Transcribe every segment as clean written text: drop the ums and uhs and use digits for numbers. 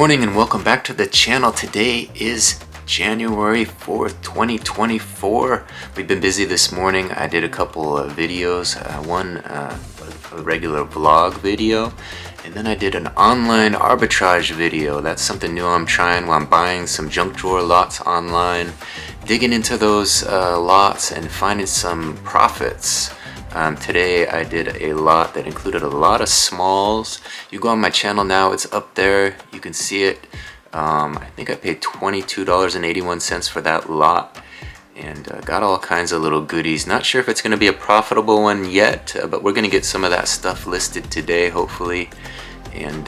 morning and welcome back to the channel. Today is January 4th, 2024. We've been busy this morning. I did a couple of videos, a regular vlog video, and then I did an online arbitrage video. That's something new I'm trying while I'm buying some junk drawer lots online, digging into those lots and finding some profits. Today I did a lot that included a lot of smalls. You go on my channel now, it's up there, you can see it. I think I paid $22.81 for that lot and got all kinds of little goodies. Not sure if it's going to be a profitable one yet, but we're going to get some of that stuff listed today hopefully, and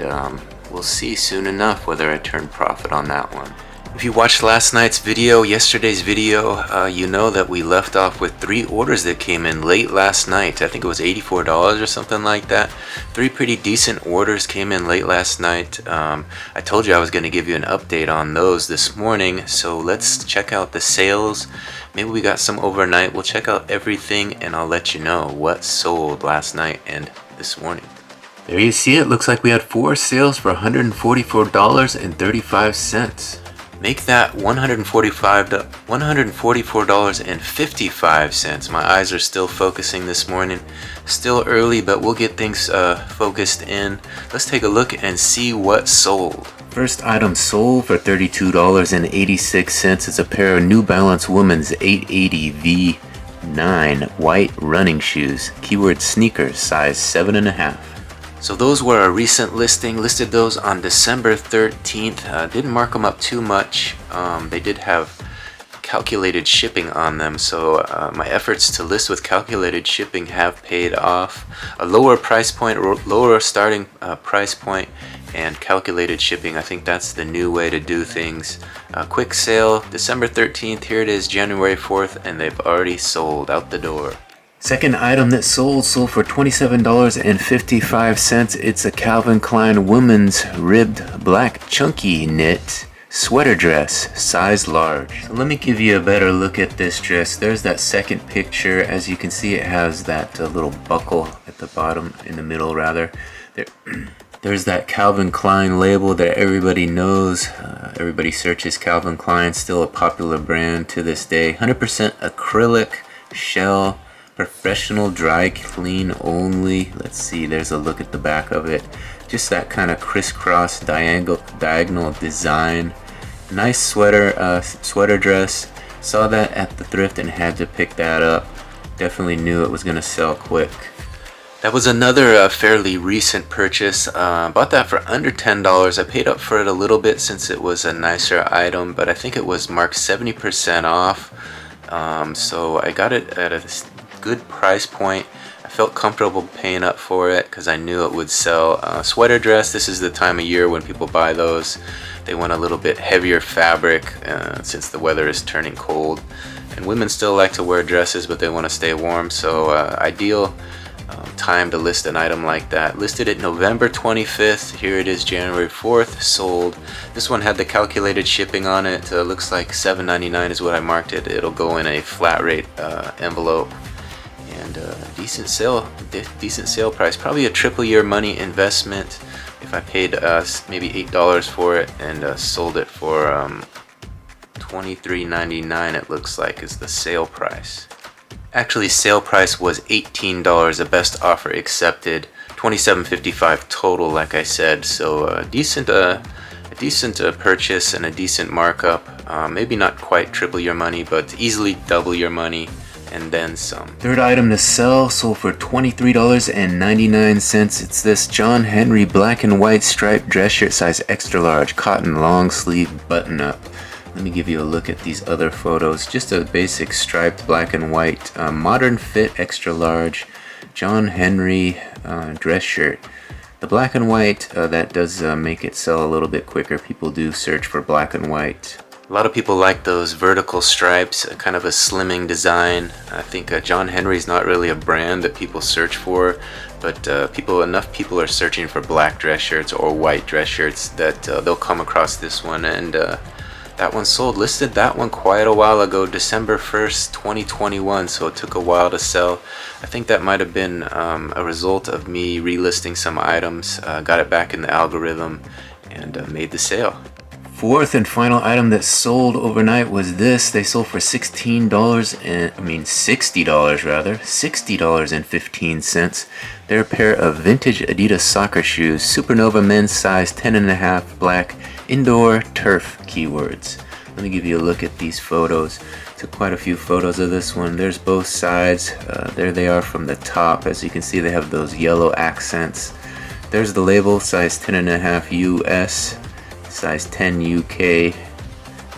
we'll see soon enough whether I turn profit on that one. If you watched yesterday's video, you know that we left off with 3 orders that came in late last night. I think it was $84 or something like that. 3 pretty decent orders came in late last night. I told you I was going to give you an update on those this morning, so let's check out the sales. Maybe we got some overnight. We'll check out everything and I'll let you know what sold last night and this morning. There you see it. Looks like we had 4 sales for $144.35. Make that $144.55. My eyes are still focusing this morning. Still early, but we'll get things focused in. Let's take a look and see what sold. First item sold for $32.86. It's a pair of New Balance Women's 880 V9 white running shoes. Keyword sneakers, size 7.5. So those were a recent listing. Listed those on December 13th. Didn't mark them up too much. They did have calculated shipping on them, so my efforts to list with calculated shipping have paid off. A lower price point, lower starting price point, and calculated shipping. I think that's the new way to do things. Quick sale, December 13th. Here it is, January 4th, and they've already sold out the door. Second item that sold for $27.55. It's a Calvin Klein women's ribbed black chunky knit sweater dress, size large. So let me give you a better look at this dress. There's that second picture. As you can see, it has that little buckle at the bottom, in the middle rather. There's that Calvin Klein label that everybody knows. Everybody searches Calvin Klein, still a popular brand to this day. 100% acrylic shell. Professional dry clean only. Let's see, there's a look at the back of it. Just that kind of crisscross diagonal design. Nice sweater dress. Saw that at the thrift and had to pick that up. Definitely knew it was gonna sell quick. That was another fairly recent purchase. Bought that for under $10. I paid up for it a little bit since it was a nicer item, but I think it was marked 70% off. So I got it at a good price point. I felt comfortable paying up for it because I knew it would sell. Sweater dress, this is the time of year when people buy those. They want a little bit heavier fabric since the weather is turning cold. And women still like to wear dresses, but they want to stay warm, so ideal time to list an item like that. Listed it November 25th. Here it is, January 4th. Sold. This one had the calculated shipping on it. Looks like $7.99 is what I marked it. It'll go in a flat rate envelope. And decent sale price. Probably a triple your money investment. If I paid maybe $8 for it and sold it for $23.99, it looks like is the sale price. Actually, sale price was $18. The best offer accepted. $27.55 total, like I said. So a decent purchase and a decent markup. Maybe not quite triple your money, but easily double your money. And then some. Third item to sell sold for $23.99. It's this John Henry black and white striped dress shirt, size extra large, cotton long sleeve button up. Let me give you a look at these other photos. Just a basic striped black and white modern fit extra large John Henry dress shirt. The black and white, that does make it sell a little bit quicker. People do search for black and white. A lot of people like those vertical stripes, kind of a slimming design. I think John Henry's not really a brand that people search for, but enough people are searching for black dress shirts or white dress shirts that they'll come across this one, and that one sold. Listed that one quite a while ago, December 1st, 2021, so it took a while to sell. I think that might have been a result of me relisting some items, got it back in the algorithm, and made the sale. Fourth and final item that sold overnight was this. They sold for $60 rather, $60.15. They're a pair of vintage Adidas soccer shoes, Supernova men's size 10.5 black, indoor turf keywords. Let me give you a look at these photos. Took quite a few photos of this one. There's both sides. There they are from the top. As you can see, they have those yellow accents. There's the label, size 10.5 US, size 10 UK,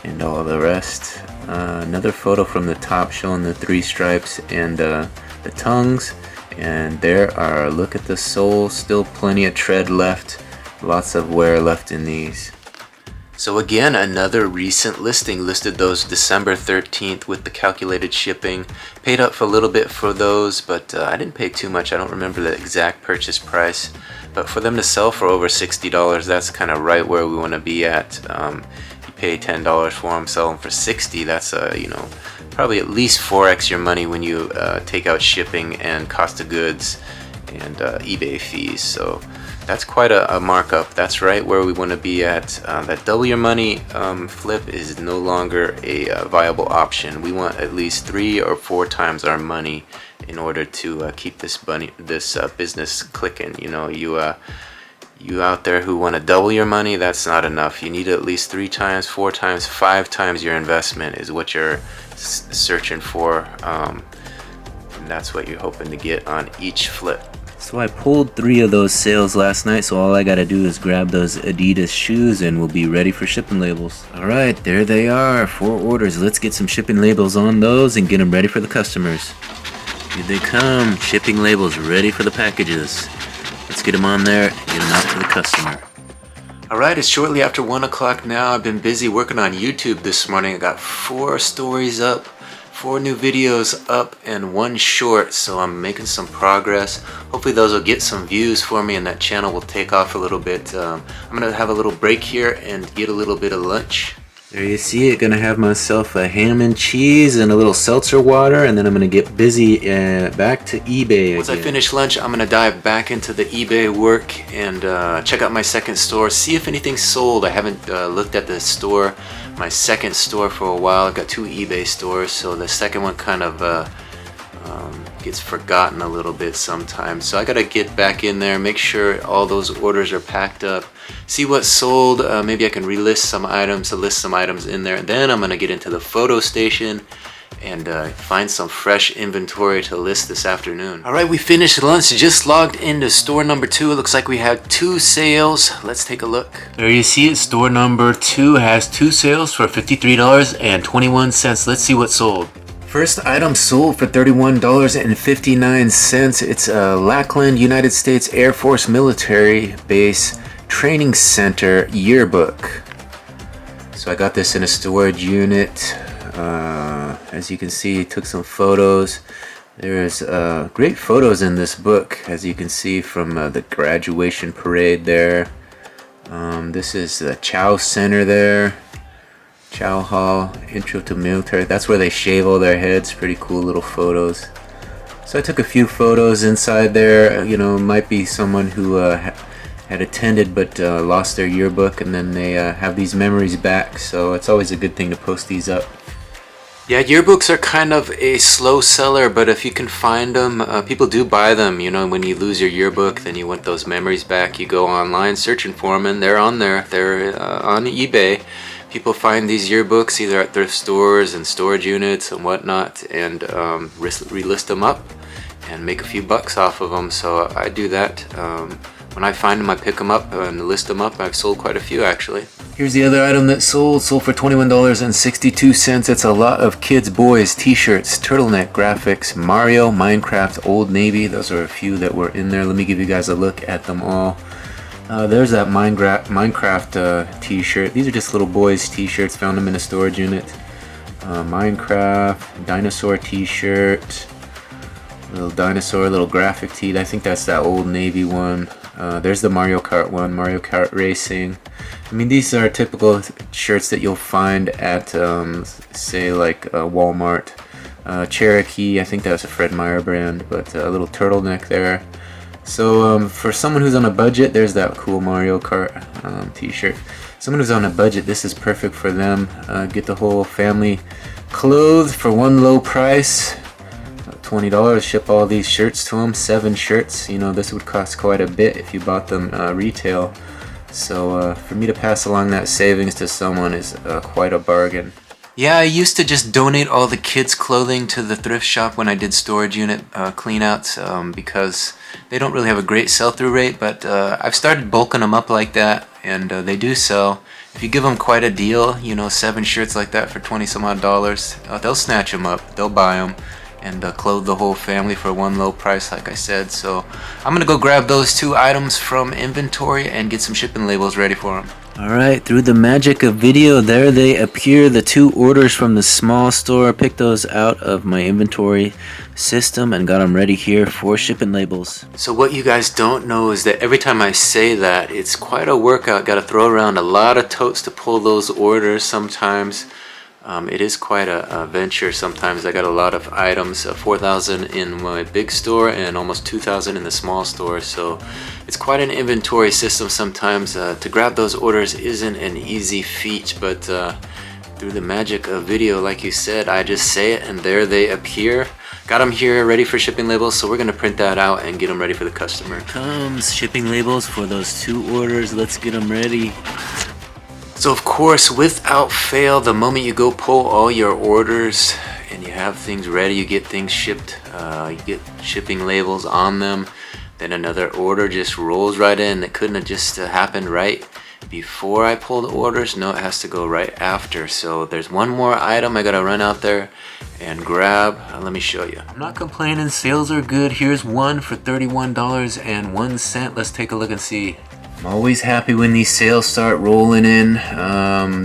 and all the rest. Another photo from the top showing the 3 stripes and the tongues. And there are, look at the sole, still plenty of tread left. Lots of wear left in these. So again, another recent listing, listed those December 13th with the calculated shipping. Paid up for a little bit for those, but I didn't pay too much. I don't remember the exact purchase price. But for them to sell for over $60, that's kind of right where we want to be at. You pay $10 for them, sell them for $60. That's probably at least 4x your money when you take out shipping and cost of goods and eBay fees. So that's quite a markup. That's right where we want to be at. That double your money flip is no longer a viable option. We want at least 3 or 4 times our money in order to keep this business clicking. You out there who want to double your money, that's not enough. You need at least 3 times, 4 times, 5 times your investment is what you're searching for. And that's what you're hoping to get on each flip. So I pulled 3 of those sales last night, so all I gotta do is grab those Adidas shoes and we'll be ready for shipping labels. Alright, there they are, 4 orders. Let's get some shipping labels on those and get them ready for the customers. Here they come, shipping labels ready for the packages. Let's get them on there and get them out to the customer. Alright, it's shortly after 1 o'clock now. I've been busy working on YouTube this morning. I got 4 stories up, 4 new videos up, and 1 short, so I'm making some progress. Hopefully those will get some views for me and that channel will take off a little bit. I'm gonna have a little break here and get a little bit of lunch. There you see it, gonna have myself a ham and cheese and a little seltzer water, and then I'm gonna get busy back to eBay again. Once I finish lunch, I'm gonna dive back into the eBay work and check out my second store, see if anything's sold. I haven't looked at the store, my second store, for a while. I've got 2 eBay stores, so the second one kind of gets forgotten a little bit sometimes. So I gotta get back in there, make sure all those orders are packed up, see what's sold. Maybe I can relist some items, list some items in there, and then I'm gonna get into the photo station and find some fresh inventory to list this afternoon. Alright, we finished lunch, just logged into store number 2. It looks like we had 2 sales. Let's take a look. There you see it, store number 2 has 2 sales for $53.21. Let's see what sold. First item sold for $31.59. It's a Lackland, United States Air Force Military Base Training Center yearbook. So I got this in a storage unit. As you can see, took some photos. There's great photos in this book, as you can see from the graduation parade there. This is the Chow Center there. Chow Hall, Intro to Military. That's where they shave all their heads. Pretty cool little photos. So I took a few photos inside there. Might be someone who had attended but lost their yearbook, and then they have these memories back. So it's always a good thing to post these up. Yeah, yearbooks are kind of a slow seller, but if you can find them, people do buy them. When you lose your yearbook, then you want those memories back. You go online searching for them, and they're on there. They're on eBay. People find these yearbooks either at thrift stores and storage units and whatnot, and relist them up and make a few bucks off of them. So I do that. When I find them, I pick them up and list them up. I've sold quite a few, actually. Here's the other item that sold for $21.62. It's a lot of kids, boys, t-shirts, turtleneck graphics, Mario, Minecraft, Old Navy. Those are a few that were in there. Let me give you guys a look at them all. There's that Minecraft t-shirt. These are just little boys t-shirts. Found them in a storage unit. Minecraft, dinosaur t-shirt. Little dinosaur, little graphic tee. I think that's that Old Navy one. There's the Mario Kart one, Mario Kart Racing. I mean, these are typical shirts that you'll find at, say, like Walmart. Cherokee, I think that was a Fred Meyer brand, but a little turtleneck there. So for someone who's on a budget, there's that cool Mario Kart t-shirt. Someone who's on a budget, this is perfect for them. Get the whole family clothed for one low price. $20, ship all these shirts to them, 7 shirts. You know, this would cost quite a bit if you bought them retail. So for me to pass along that savings to someone is quite a bargain. Yeah, I used to just donate all the kids' clothing to the thrift shop when I did storage unit cleanouts because they don't really have a great sell-through rate, but I've started bulking them up like that, and they do sell. If you give them quite a deal, you know, 7 shirts like that for 20 some odd dollars, they'll snatch them up, they'll buy them, and clothe the whole family for one low price, like I said. So I'm gonna go grab those 2 items from inventory and get some shipping labels ready for them. Alright, through the magic of video, there they appear, the 2 orders from the small store. Picked those out of my inventory system and got them ready here for shipping labels. So what you guys don't know is that every time I say that, it's quite a workout. Got to throw around a lot of totes to pull those orders sometimes. It is quite a venture sometimes. I got a lot of items, 4,000 in my big store and almost 2,000 in the small store, so it's quite an inventory system sometimes. To grab those orders isn't an easy feat, but through the magic of video, like you said, I just say it and there they appear. Got them here ready for shipping labels, so we're going to print that out and get them ready for the customer. Comes shipping labels for those 2 orders. Let's get them ready. So of course, without fail, the moment you go pull all your orders and you have things ready, you get things shipped, you get shipping labels on them, then another order just rolls right in. It couldn't have just happened right before I pull the orders. No, it has to go right after. So there's one more item I gotta run out there and grab. Let me show you. I'm not complaining, sales are good. Here's one for $31.01. Let's take a look and see. I'm always happy when these sales start rolling in.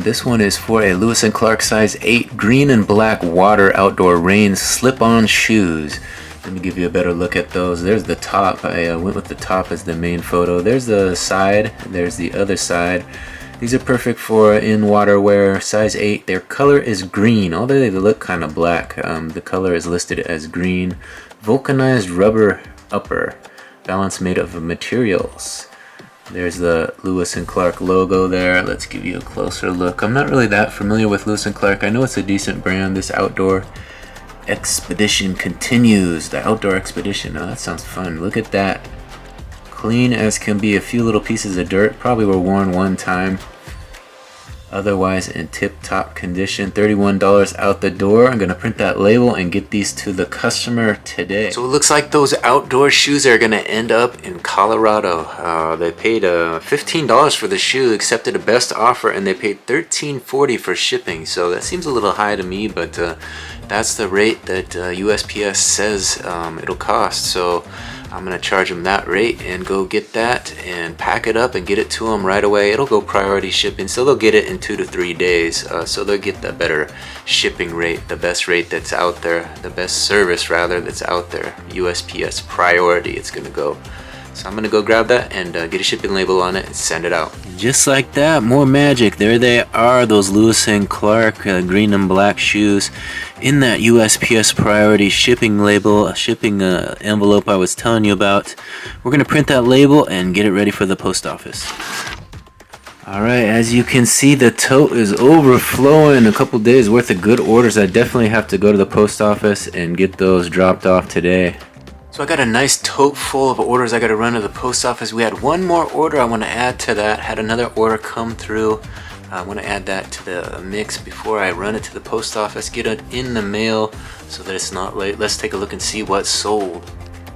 This one is for a Lewis & Clark size 8 green and black water outdoor rain slip-on shoes. Let me give you a better look at those. There's the top. I went with the top as the main photo. There's the side. There's the other side. These are perfect for in-water wear, size 8. Their color is green, although they look kind of black. The color is listed as green. Vulcanized rubber upper. Balance made of materials. There's the Lewis & Clark logo there. Let's give you a closer look. I'm not really that familiar with Lewis & Clark. I know it's a decent brand. This outdoor expedition continues. The outdoor expedition. Oh, that sounds fun. Look at that. Clean as can be. A few little pieces of dirt. Probably were worn one time. Otherwise in tip-top condition. $31 out the door. I'm gonna print that label and get these to the customer today. So it looks like those outdoor shoes are gonna end up in Colorado. They paid $15 for the shoe, accepted a best offer, and they paid $13.40 for shipping. So that seems a little high to me, but that's the rate that USPS says it'll cost. So I'm gonna charge them that rate and go get that and pack it up and get it to them right away. It'll go priority shipping, so they'll get it in 2 to 3 days. So they'll get the better shipping rate, the best rate that's out there, the best service rather that's out there. USPS priority, it's gonna go. So I'm gonna go grab that and get a shipping label on it and send it out. Just like that, more magic. There they are, those Lewis & Clark green and black shoes in that USPS priority shipping label, shipping envelope I was telling you about. We're gonna print that label and get it ready for the post office. Alright, as you can see, the tote is overflowing. A couple days worth of good orders. I definitely have to go to the post office and get those dropped off today. So I got a nice tote full of orders I got to run to the post office. We had one more order I want to add to that. Had another order come through. I want to add that to the mix before I run it to the post office. Get it in the mail so that it's not late. Let's take a look and see what's sold.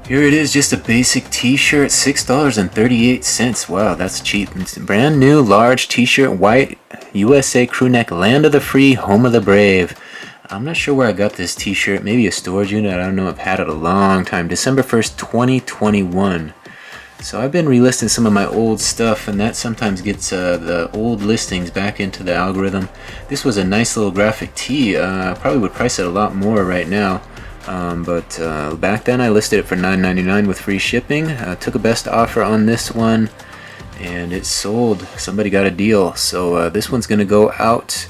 Here it is, just a basic t-shirt, $6.38. Wow, that's cheap. It's a brand new large t-shirt, white, USA crew neck, land of the free, home of the brave. I'm not sure where I got this t-shirt, maybe a storage unit, I don't know, I've had it a long time. December 1st, 2021. So I've been relisting some of my old stuff, and that sometimes gets the old listings back into the algorithm. This was a nice little graphic tee. Probably would price it a lot more right now. But back then I listed it for $9.99 with free shipping. Took a best offer on this one, and it sold. Somebody got a deal. So this one's going to go out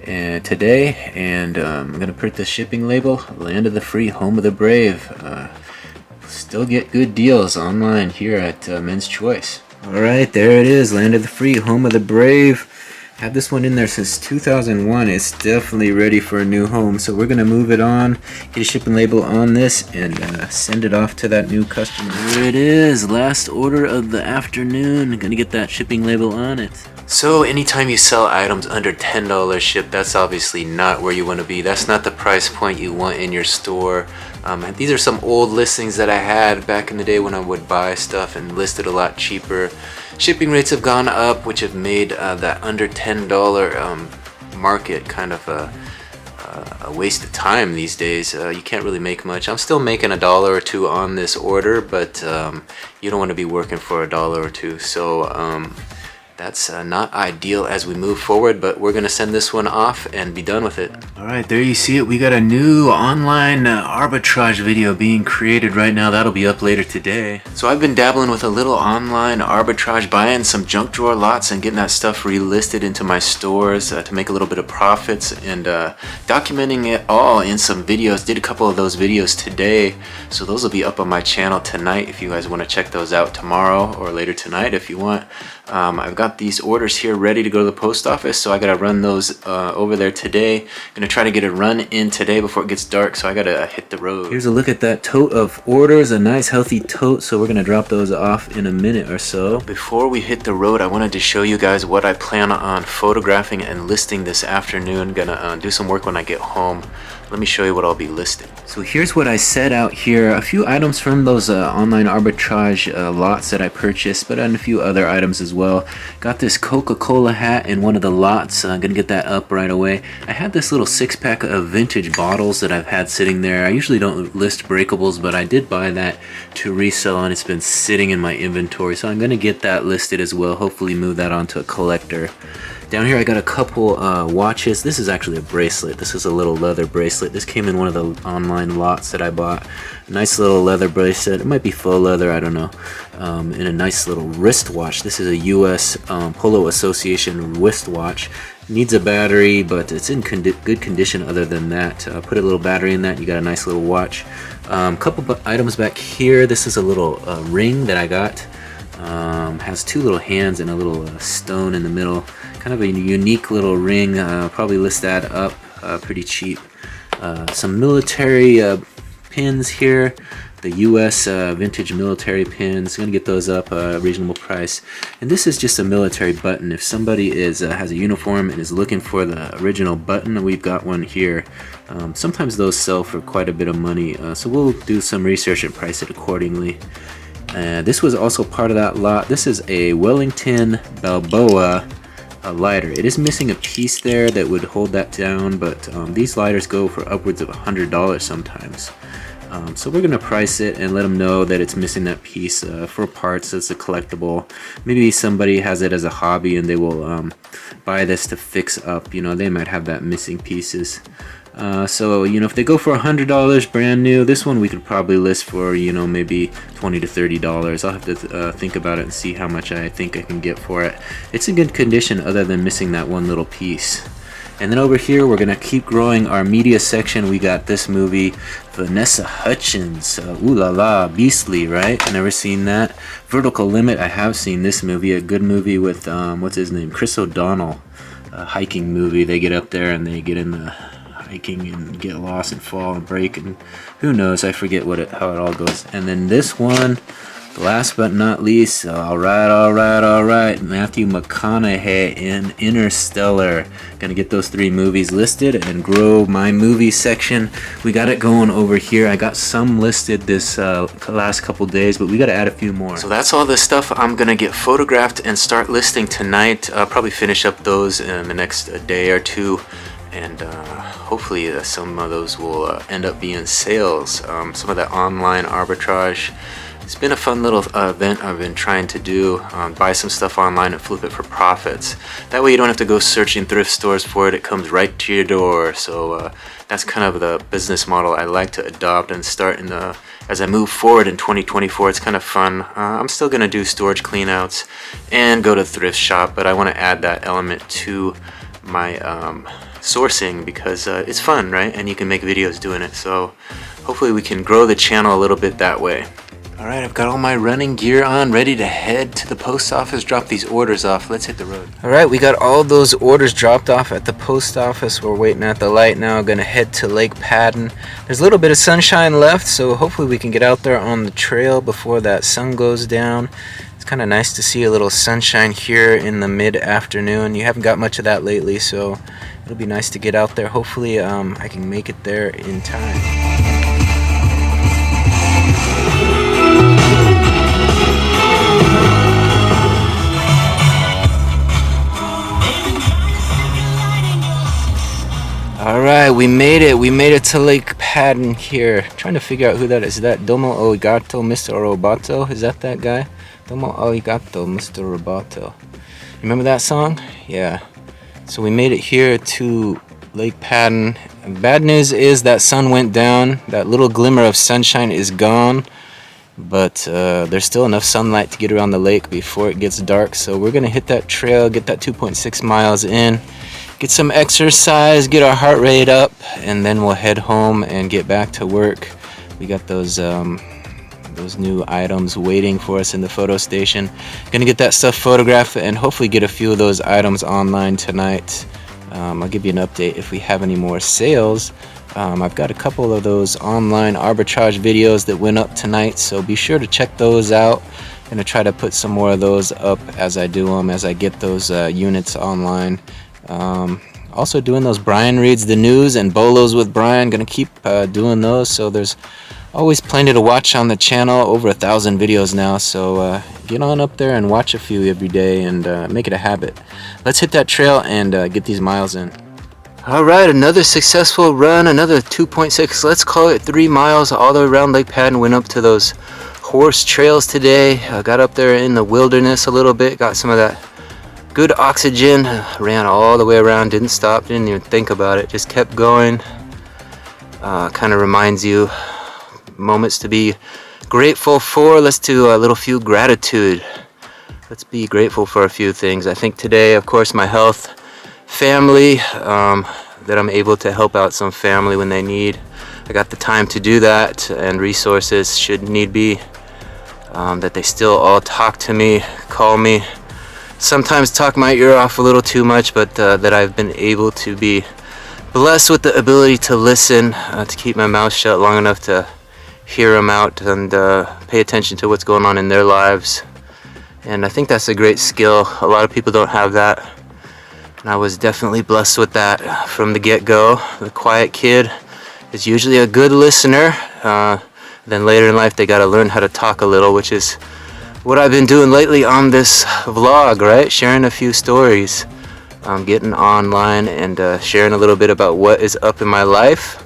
today, and I'm going to print the shipping label, land of the free, home of the brave. still get good deals online here at Men's Choice. Alright, there it is, land of the free, home of the brave. Had this one in there since 2001. It's definitely ready for a new home, so we're gonna move it on, get a shipping label on this, and send it off to that new customer. There it is, last order of the afternoon. Gonna get that shipping label on it. So anytime you sell items under $10 shipped, that's obviously not where you want to be. That's not the price point you want in your store. These are some old listings that I had back in the day when I would buy stuff and list it a lot cheaper. Shipping rates have gone up, which have made that under $10 market kind of a waste of time these days. You can't really make much. I'm still making $1 or $2 on this order, but you don't want to be working for $1 or $2. So that's not ideal as we move forward, but we're gonna send this one off and be done with it. Alright, there you see it. We got a new online arbitrage video being created right now. That'll be up later today. So I've been dabbling with a little online arbitrage, buying some junk drawer lots and getting that stuff relisted into my stores to make a little bit of profits, and documenting it all in some videos. Did a couple of those videos today, so those will be up on my channel tonight if you guys want to check those out tomorrow or later tonight if you want. I've got these orders here ready to go to the post office, so I gotta run those over there today. Gonna try to get a run in today before it gets dark, so I gotta hit the road. Here's a look at that tote of orders, a nice healthy tote, so we're gonna drop those off in a minute or so. Before we hit the road, I wanted to show you guys what I plan on photographing and listing this afternoon. Gonna do some work when I get home. Let me show you what I'll be listing. So here's what I set out here. A few items from those online arbitrage lots that I purchased, but and a few other items as well. Got this Coca-Cola hat in one of the lots. I'm gonna get that up right away. I had this little 6-pack of vintage bottles that I've had sitting there. I usually don't list breakables, but I did buy that to resell, and it's been sitting in my inventory. So I'm gonna get that listed as well. Hopefully move that onto a collector. Down here I got a couple watches. This is actually a bracelet. This is a little leather bracelet. This came in one of the online lots that I bought. A nice little leather bracelet. It might be faux leather, I don't know. And a nice little wristwatch. This is a US Polo Association wristwatch. Needs a battery, but it's in good condition other than that. Put a little battery in that, you got a nice little watch. Couple items back here. This is a little ring that I got. Has two little hands and a little stone in the middle. Kind of a unique little ring. Probably list that up pretty cheap. Some military pins here. The US vintage military pins. Gonna get those up a reasonable price. And this is just a military button. If somebody has a uniform and is looking for the original button, we've got one here. Sometimes those sell for quite a bit of money, so we'll do some research and price it accordingly. This was also part of that lot. This is a Wellington Balboa lighter. It is missing a piece there that would hold that down, but these lighters go for upwards of $100 sometimes. So we're gonna price it and let them know that it's missing that piece for parts. It's a collectible. Maybe somebody has it as a hobby and they will buy this to fix up. You know, they might have that missing pieces. So, you know, if they go for $100 brand new, this one we could probably list for, you know, maybe $20 to $30. I'll have to think about it and see how much I think I can get for it. It's in good condition other than missing that one little piece. And then over here, we're gonna keep growing our media section. We got this movie, Vanessa Hudgens, Ooh La La, Beastly, right? Never seen that. Vertical Limit, I have seen this movie, a good movie with, what's his name? Chris O'Donnell, a hiking movie. They get up there and they get in the hiking and get lost and fall and break, and who knows, I forget how it all goes. And then this one, last but not least, alright, Matthew McConaughey in Interstellar. Gonna get those 3 movies listed and grow my movie section. We got it going over here. I got some listed this last couple days, but we gotta add a few more. So that's all the stuff I'm gonna get photographed and start listing tonight. I'll probably finish up those in the next day or two, and hopefully some of those will end up being sales. Some of that online arbitrage. It's been a fun little event I've been trying to do. Buy some stuff online and flip it for profits. That way you don't have to go searching thrift stores for it. It comes right to your door. So that's kind of the business model I like to adopt and start as I move forward in 2024. It's kind of fun. I'm still going to do storage cleanouts and go to thrift shop, but I want to add that element to my sourcing, because it's fun, right? And you can make videos doing it. So hopefully we can grow the channel a little bit that way. Alright, I've got all my running gear on, ready to head to the post office, drop these orders off. Let's hit the road. Alright, we got all those orders dropped off at the post office. We're waiting at the light now. Gonna head to Lake Padden. There's a little bit of sunshine left, so hopefully we can get out there on the trail before that sun goes down. It's kind of nice to see a little sunshine here in the mid-afternoon. You haven't got much of that lately, so it'll be nice to get out there. Hopefully I can make it there in time. Alright, we made it. We made it to Lake Padden here. Trying to figure out who that is. Is that Domo Arigato, Mr. Roboto? Is that guy? Domo Arigato, Mr. Roboto. Remember that song? Yeah. So we made it here to Lake Padden. Bad news is that sun went down. That little glimmer of sunshine is gone. But there's still enough sunlight to get around the lake before it gets dark. So we're going to hit that trail, get that 2.6 miles in. Get some exercise, get our heart rate up, and then we'll head home and get back to work. We got those new items waiting for us in the photo station. Gonna get that stuff photographed and hopefully get a few of those items online tonight. I'll give you an update if we have any more sales. I've got a couple of those online arbitrage videos that went up tonight, so be sure to check those out. Gonna try to put some more of those up as I do them, as I get those units online. Also doing those Brian Reads the News and Bolos with Brian. Gonna keep doing those, so there's always plenty to watch on the channel. Over 1,000 videos now, so get on up there and watch a few every day and make it a habit. Let's hit that trail and get these miles in. Alright, another successful run, another 2.6, let's call it 3 miles all the way around Lake Padden. Went up to those horse trails today. Got up there in the wilderness a little bit, got some of that good oxygen, ran all the way around, didn't stop, didn't even think about it, just kept going. Kind of reminds you moments to be grateful for. Let's do a little few gratitude. Let's be grateful for a few things. I think today, of course, my health, family, that I'm able to help out some family when they need. I got the time to do that, and resources should need be, that they still all talk to me, call me. Sometimes talk my ear off a little too much, but that I've been able to be blessed with the ability to listen, to keep my mouth shut long enough to hear them out and pay attention to what's going on in their lives. And I think that's a great skill. A lot of people don't have that, and I was definitely blessed with that from the get-go. The quiet kid is usually a good listener. Then later in life they got to learn how to talk a little, which is what I've been doing lately on this vlog, right? Sharing a few stories, getting online and sharing a little bit about what is up in my life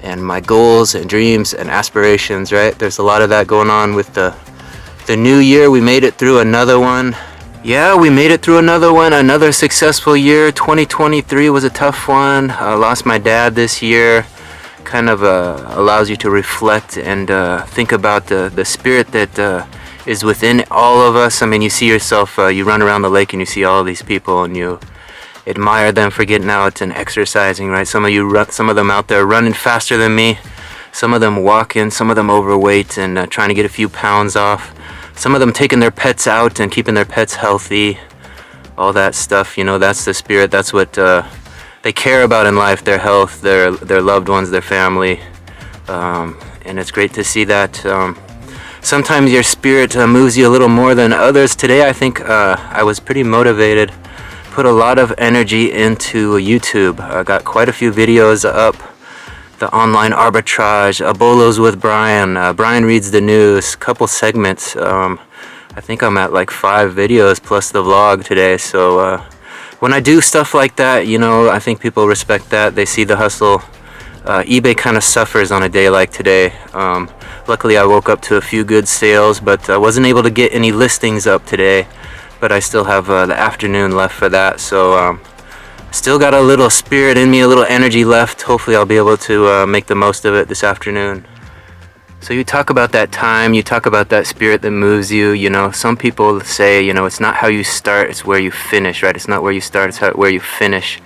and my goals and dreams and aspirations, right? There's a lot of that going on with the new year. We made it through another one. Yeah, we made it through another one, another successful year. 2023 was a tough one. I lost my dad this year. Kind of allows you to reflect and think about the spirit that is within all of us. I mean, you see yourself, you run around the lake and you see all these people and you admire them for getting out and exercising, right? Some of them out there running faster than me, some of them walking, some of them overweight and trying to get a few pounds off, some of them taking their pets out and keeping their pets healthy, all that stuff. You know, that's the spirit. That's what they care about in life, their health, their loved ones, their family, and it's great to see that. Sometimes your spirit moves you a little more than others. Today I think I was pretty motivated, put a lot of energy into YouTube. I got quite a few videos up. The online arbitrage, Bolos with Brian, Brian Reads the News, couple segments. I think I'm at like 5 videos plus the vlog today. So when I do stuff like that, you know, I think people respect that. They see the hustle. eBay kind of suffers on a day like today. Luckily I woke up to a few good sales, but I wasn't able to get any listings up today, but I still have the afternoon left for that. So still got a little spirit in me, a little energy left. Hopefully I'll be able to make the most of it this afternoon. So you talk about that time, you talk about that spirit that moves you. You know, some people say, you know, it's not how you start, it's where you finish, right? It's not where you start, it's where you finish.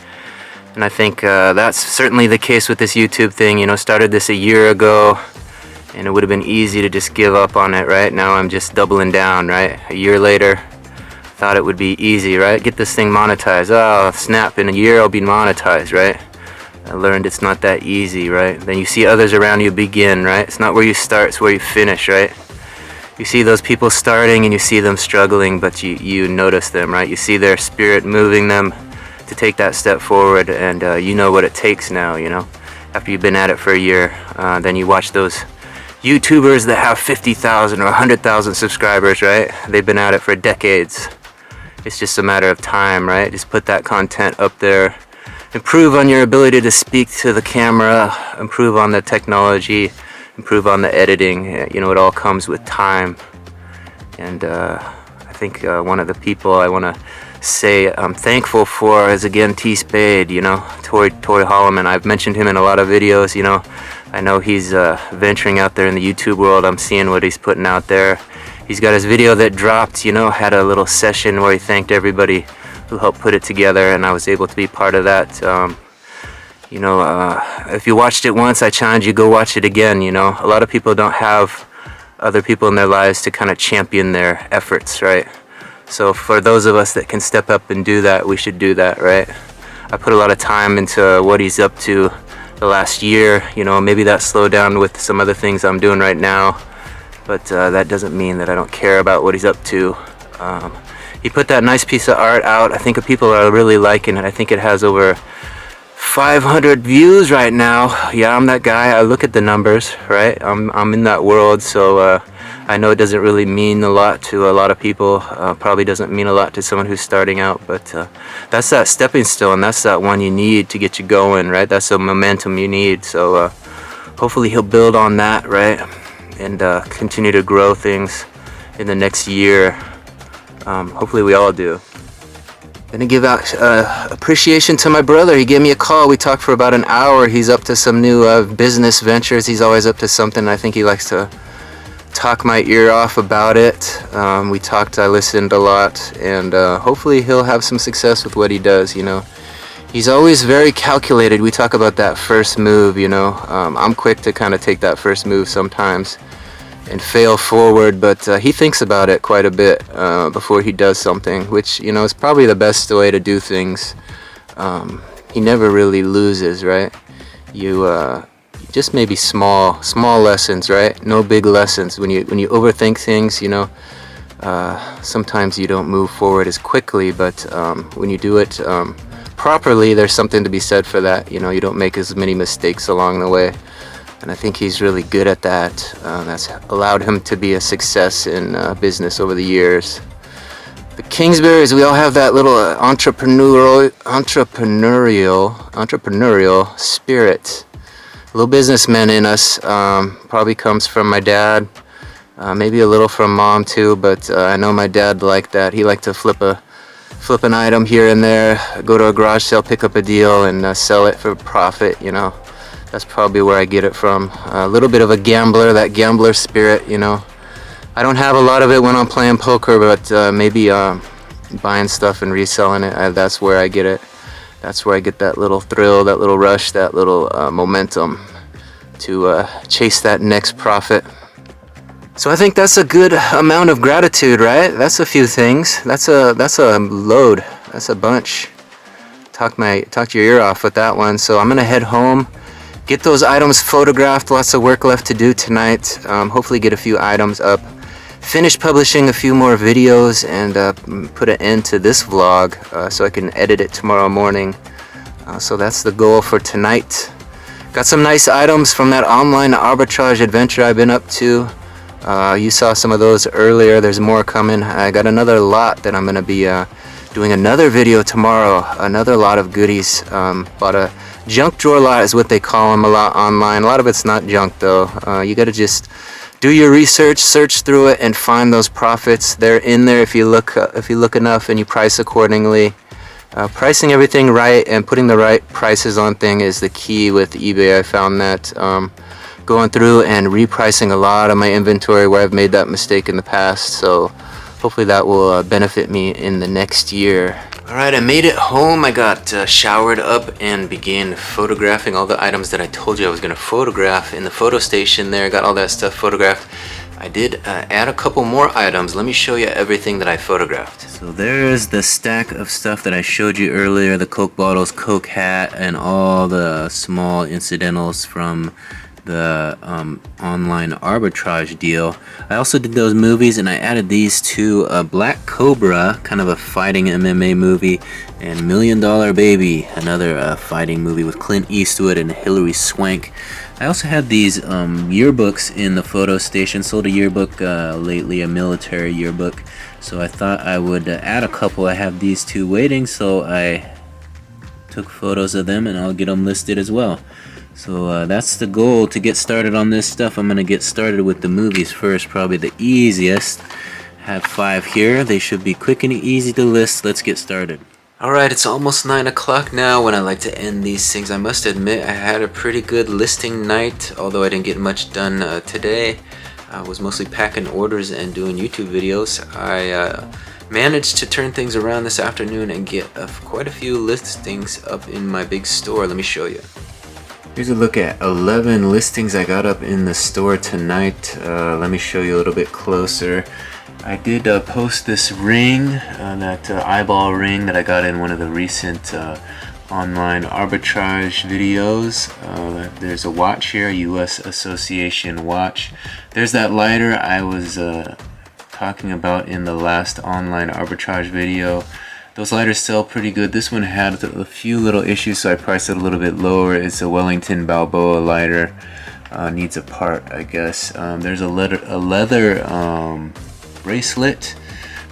And I think that's certainly the case with this YouTube thing. You know, started this a year ago, and it would have been easy to just give up on it, right? Now I'm just doubling down, right? A year later, thought it would be easy, right? Get this thing monetized. Oh, snap, in a year I'll be monetized, right? I learned it's not that easy, right? Then you see others around you begin, right? It's not where you start, it's where you finish, right? You see those people starting and you see them struggling, but you notice them, right? You see their spirit moving them to take that step forward, and you know what it takes now, you know? After you've been at it for a year, then you watch those YouTubers that have 50,000 or 100,000 subscribers, right? They've been at it for decades. It's just a matter of time, right? Just put that content up there. Improve on your ability to speak to the camera. Improve on the technology. Improve on the editing. You know, it all comes with time. And I think one of the people I want to say I'm thankful for is, again, T Spade, you know, Toy Holloman. I've mentioned him in a lot of videos, you know. I know he's venturing out there in the YouTube world. I'm seeing what he's putting out there. He's got his video that dropped, you know, had a little session where he thanked everybody who helped put it together, and I was able to be part of that. You know, if you watched it once, I challenge you, go watch it again, you know. A lot of people don't have other people in their lives to kind of champion their efforts, right? So for those of us that can step up and do that, we should do that, right? I put a lot of time into what he's up to the last year, you know. Maybe that slowed down with some other things I'm doing right now. But that doesn't mean that I don't care about what he's up to. He put that nice piece of art out. I think people are really liking it. I think it has over 500 views right now. Yeah, I'm that guy. I look at the numbers, right? I'm in that world, so I know it doesn't really mean a lot to a lot of people. Probably doesn't mean a lot to someone who's starting out, but that's that stepping stone. That's that one you need to get you going, right? That's the momentum you need. So hopefully he'll build on that, right? And continue to grow things in the next year. Hopefully we all do. Gonna give out appreciation to my brother. He gave me a call. We talked for about an hour. He's up to some new business ventures. He's always up to something. I think he likes to talk my ear off about it. We talked, I listened a lot, and hopefully he'll have some success with what he does, you know. He's always very calculated. We talk about that first move, you know. I'm quick to kind of take that first move sometimes and fail forward, but he thinks about it quite a bit before he does something, which, you know, is probably the best way to do things. He never really loses, right? You just maybe small lessons, right? No big lessons. When you overthink things, you know, sometimes you don't move forward as quickly, but when you do it properly, there's something to be said for that. You know, you don't make as many mistakes along the way, and I think he's really good at that. That's allowed him to be a success in business over the years. The Kingsburys, we all have that little entrepreneurial spirit. A little businessman in us. Probably comes from my dad, maybe a little from mom too, but I know my dad liked that. He liked to flip an item here and there, go to a garage sale, pick up a deal, and sell it for profit, you know. That's probably where I get it from. A little bit of a gambler, that gambler spirit, you know. I don't have a lot of it when I'm playing poker, but maybe buying stuff and reselling it, that's where I get it. That's where I get that little thrill, that little rush, that little momentum to chase that next profit. So I think that's a good amount of gratitude, right? That's a few things. That's a load. That's a bunch. Talk your ear off with that one. So I'm gonna head home, get those items photographed. Lots of work left to do tonight. Hopefully get a few items up. Finish publishing a few more videos and put an end to this vlog so I can edit it tomorrow morning. So that's the goal for tonight. Got some nice items from that online arbitrage adventure I've been up to. You saw some of those earlier. There's more coming. I got another lot that I'm going to be doing another video tomorrow. Another lot of goodies. Bought a junk drawer lot is what they call them a lot online. A lot of it's not junk though. You got to just do your research, search through it, and find those profits. They're in there if you look enough and you price accordingly. Pricing everything right and putting the right prices on thing is the key with eBay. I found that going through and repricing a lot of my inventory where I've made that mistake in the past. So hopefully that will benefit me in the next year. Alright, I made it home. I got showered up and began photographing all the items that I told you I was going to photograph in the photo station there. Got all that stuff photographed. I did add a couple more items. Let me show you everything that I photographed. So there's the stack of stuff that I showed you earlier, the Coke bottles, Coke hat, and all the small incidentals from the online arbitrage deal. I also did those movies, and I added these two, Black Cobra, kind of a fighting MMA movie, and $1 Million Baby, another fighting movie with Clint Eastwood and Hilary Swank. I also had these yearbooks in the photo station. Sold a yearbook lately, a military yearbook, so I thought I would add a couple. I have these two waiting, so I took photos of them and I'll get them listed as well. So that's the goal, to get started on this stuff. I'm gonna get started with the movies first, probably the easiest. Have 5 here. They should be quick and easy to list. Let's get started. Alright, it's almost 9 o'clock now when I like to end these things. I must admit I had a pretty good listing night, although I didn't get much done today. I was mostly packing orders and doing YouTube videos. I managed to turn things around this afternoon and get quite a few listings up in my big store. Let me show you. Here's a look at 11 listings I got up in the store tonight. Let me show you a little bit closer. I did post this ring, that eyeball ring that I got in one of the recent online arbitrage videos. There's a watch here, a US Association watch. There's that lighter I was talking about in the last online arbitrage video. Those lighters sell pretty good. This one had a few little issues, so I priced it a little bit lower. It's a Wellington Balboa lighter. Needs a part, I guess. There's a leather bracelet.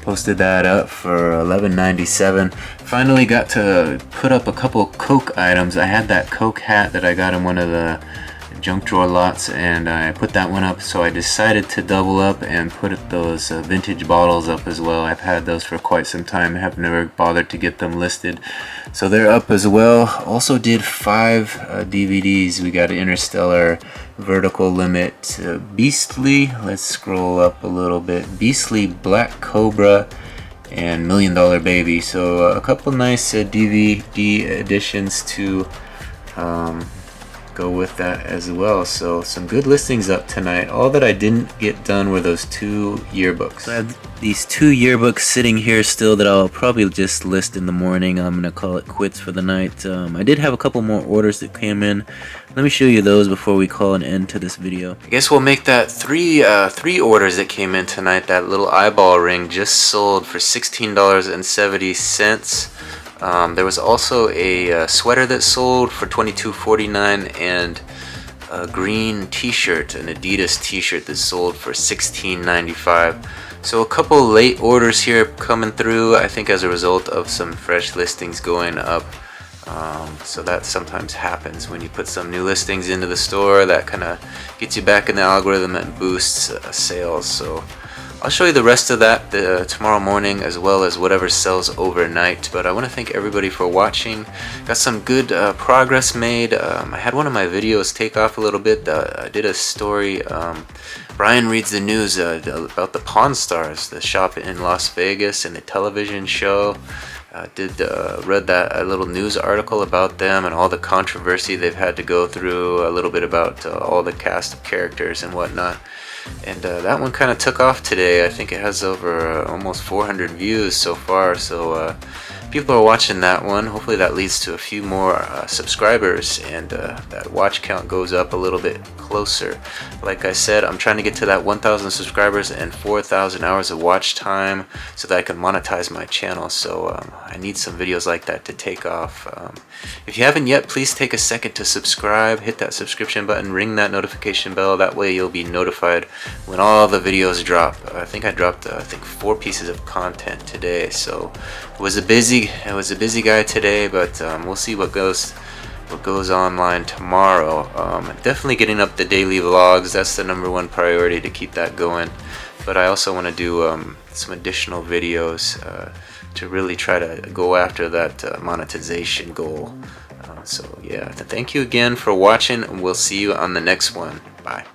Posted that up for $11.97. Finally got to put up a couple Coke items. I had that Coke hat that I got in one of the junk drawer lots, and I put that one up, so I decided to double up and put those vintage bottles up as well. I've had those for quite some time. I have never bothered to get them listed, so they're up as well. Also did 5 DVDs. We got Interstellar, Vertical Limit, Beastly, let's scroll up a little bit, Beastly, Black Cobra, and $1 Million Baby. So a couple nice DVD additions to go with that as well. So some good listings up tonight. All that I didn't get done were those 2 yearbooks. So I have these 2 yearbooks sitting here still that I'll probably just list in the morning. I'm gonna call it quits for the night. I did have a couple more orders that came in. Let me show you those before we call an end to this video. I guess we'll make that 3 orders that came in tonight. That little eyeball ring just sold for $16.70. There was also a sweater that sold for $22.49 and a green t-shirt, an Adidas t-shirt that sold for $16.95. So a couple late orders here coming through, I think as a result of some fresh listings going up. So that sometimes happens when you put some new listings into the store. That kind of gets you back in the algorithm and boosts sales. So I'll show you the rest of that tomorrow morning, as well as whatever sells overnight. But I want to thank everybody for watching. Got some good progress made. I had one of my videos take off a little bit. I did a story, Brian Reads the News, about the Pawn Stars, the shop in Las Vegas, and the television show. Read that little news article about them and all the controversy they've had to go through, a little bit about all the cast of characters and whatnot. And that one kind of took off today. I think it has over almost 400 views so far, so people are watching that one. Hopefully that leads to a few more subscribers, and that watch count goes up a little bit closer. Like I said, I'm trying to get to that 1,000 subscribers and 4,000 hours of watch time so that I can monetize my channel. So I need some videos like that to take off. If you haven't yet, please take a second to subscribe, hit that subscription button, ring that notification bell. That way you'll be notified when all the videos drop. I think I dropped 4 pieces of content today, so it was a busy guy today, but we'll see what goes online tomorrow. Definitely getting up the daily vlogs. That's the #1 priority, to keep that going. But I also want to do some additional videos to really try to go after that monetization goal. So yeah, thank you again for watching, and we'll see you on the next one. Bye.